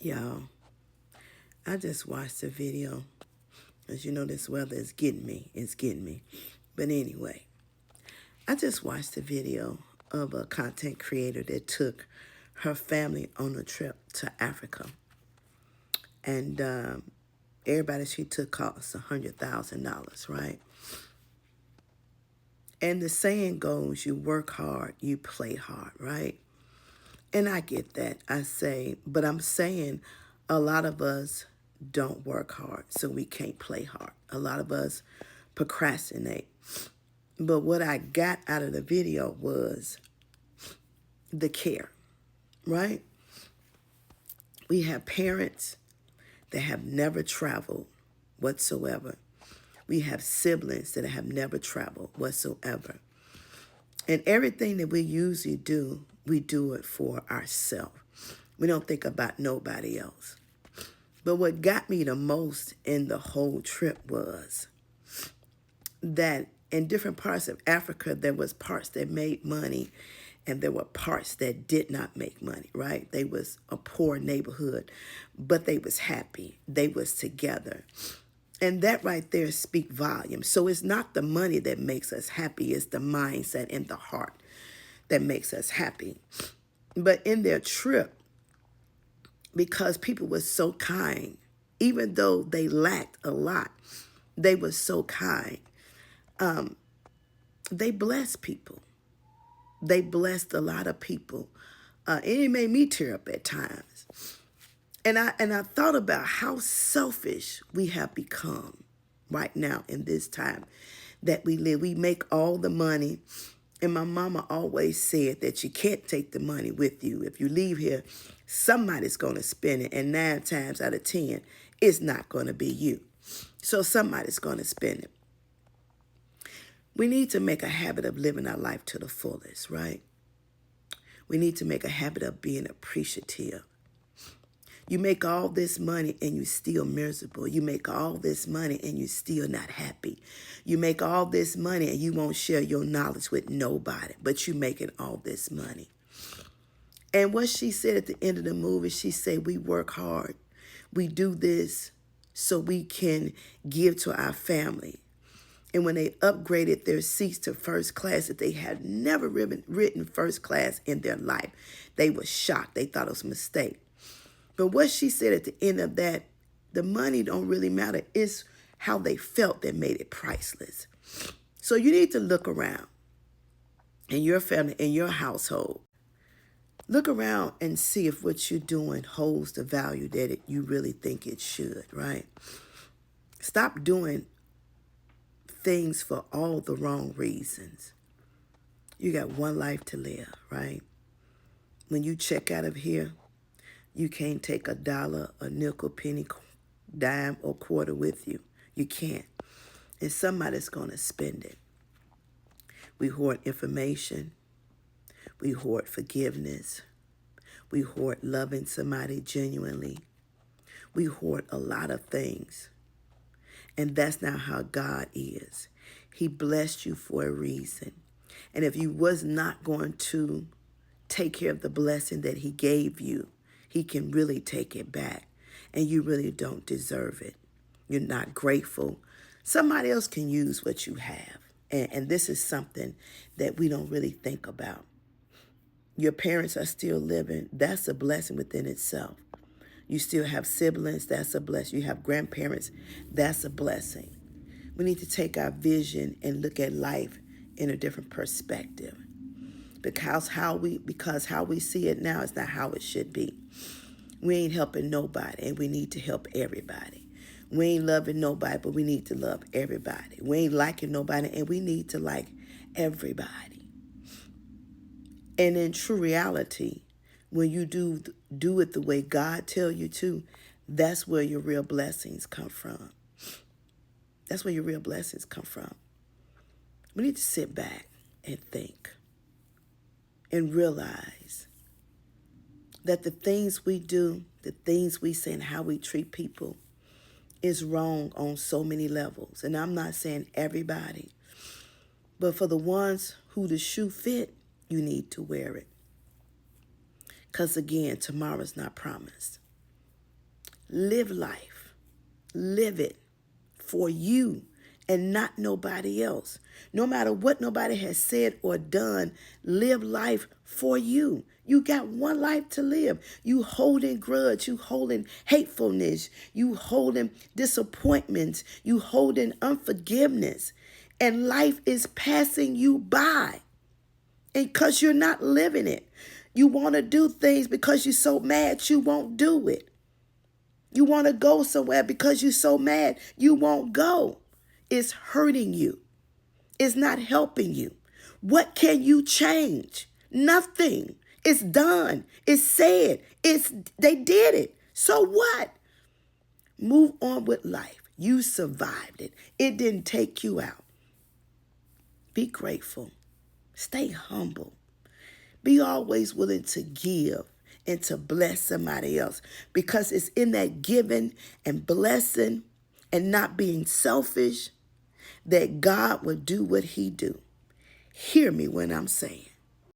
Y'all, I just watched the video. As you know, this weather is getting me. It's getting me. But anyway, I just watched the video of a content creator that took her family on a trip to Africa. And everybody she took cost $100,000, right? And the saying goes, you work hard, you play hard, right? And I get that. I say, but I'm saying a lot of us don't work hard, so we can't play hard. A lot of us procrastinate. But what I got out of the video was the care, right? We have parents that have never traveled whatsoever. We have siblings that have never traveled whatsoever. And everything that we usually do, we do it for ourselves. We don't think about nobody else. But what got me the most in the whole trip was that in different parts of Africa, there was parts that made money and there were parts that did not make money, right? They was a poor neighborhood, but they was happy. They was together. And that right there speak volumes. So it's not the money that makes us happy, it's the mindset and the heart that makes us happy. But in their trip, because people were so kind, even though they lacked a lot, they were so kind. They blessed people. They blessed a lot of people. And it made me tear up at times. And I thought about how selfish we have become right now in this time that we live. We make all the money. And my mama always said that you can't take the money with you. If you leave here, somebody's going to spend it. And 9 times out of 10, it's not going to be you. So somebody's going to spend it. We need to make a habit of living our life to the fullest, right? We need to make a habit of being appreciative. You make all this money and you're still miserable. You make all this money and you're still not happy. You make all this money and you won't share your knowledge with nobody, but you're making all this money. And what she said at the end of the movie, she said, we work hard. We do this so we can give to our family. And when they upgraded their seats to first class, that they had never written first class in their life, they were shocked. They thought it was a mistake. But what she said at the end of that, the money don't really matter. It's how they felt that made it priceless. So you need to look around in your family, in your household. Look around and see if what you're doing holds the value that you really think it should, right? Stop doing things for all the wrong reasons. You got one life to live, right? When you check out of here, you can't take a dollar, a nickel, penny, dime, or quarter with you. You can't. And somebody's going to spend it. We hoard information. We hoard forgiveness. We hoard loving somebody genuinely. We hoard a lot of things. And that's not how God is. He blessed you for a reason. And if you was not going to take care of the blessing that he gave you, he can really take it back. And you really don't deserve it. You're not grateful. Somebody else can use what you have. And this is something that we don't really think about. Your parents are still living. That's a blessing within itself. You still have siblings, that's a blessing. You have grandparents, that's a blessing. We need to take our vision and look at life in a different perspective. Because how we see it now is not how it should be. We ain't helping nobody, and we need to help everybody. We ain't loving nobody, but we need to love everybody. We ain't liking nobody, and we need to like everybody. And in true reality, when you do it the way God tell you to, that's where your real blessings come from. That's where your real blessings come from. We need to sit back and think and realize that the things we do, the things we say, and how we treat people is wrong on so many levels. And I'm not saying everybody, but for the ones who the shoe fit, you need to wear it. Because again, tomorrow's not promised. Live life. Live it for you and not nobody else. No matter what nobody has said or done, live life for you. You got one life to live. You holding grudge, you holding hatefulness, you holding disappointments, you holding unforgiveness. And life is passing you by. And because you're not living it. You want to do things because you're so mad you won't do it. You want to go somewhere because you're so mad you won't go. It's hurting you. It's not helping you. What can you change? Nothing. It's done. It's said. They did it. So what? Move on with life. You survived it. It didn't take you out. Be grateful. Stay humble. Be always willing to give and to bless somebody else, because it's in that giving and blessing and not being selfish that God will do what he do. Hear me when I'm saying,